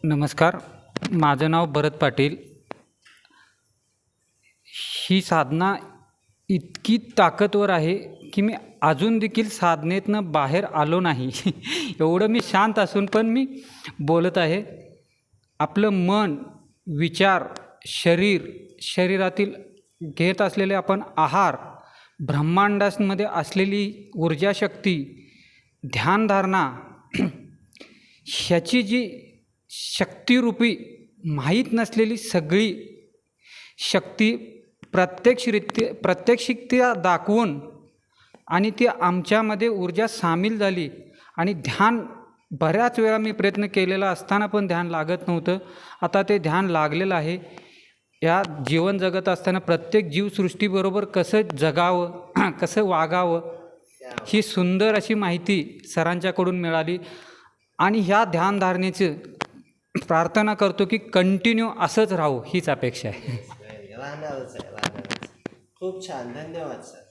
नमस्कार. माझं नाव भरत पाटील. ही साधना इतकी ताकदवर आहे की मी अजून देखील साधनेतनं बाहेर आलो नाही. एवढं मी शांत असून पण मी बोलत आहे. आपलं मन, विचार, शरीरातील घेत असलेले आपण आहार, ब्रह्मांडामध्ये असलेली ऊर्जाशक्ती, ध्यानधारणा, ह्याची जी शक्तिरूपी माहीत नसलेली सगळी शक्ती प्रत्यक्षरित्या दाखवून आणि ती आमच्यामध्ये ऊर्जा सामील झाली. आणि ध्यान बऱ्याच वेळा मी प्रयत्न केलेला असताना पण ध्यान लागत नव्हतं. आता ते ध्यान लागलेलं आहे. या जीवन जगत असताना प्रत्येक जीवसृष्टीबरोबर कसं जगावं, कसं वागावं, ही सुंदर अशी माहिती सरांच्याकडून मिळाली. आणि ह्या ध्यानधारणेचं प्रार्थना करतो की कंटिन्यू असंच राहू, हीच अपेक्षा आहे. राहणारच आहे. खूप छान, धन्यवाद सर.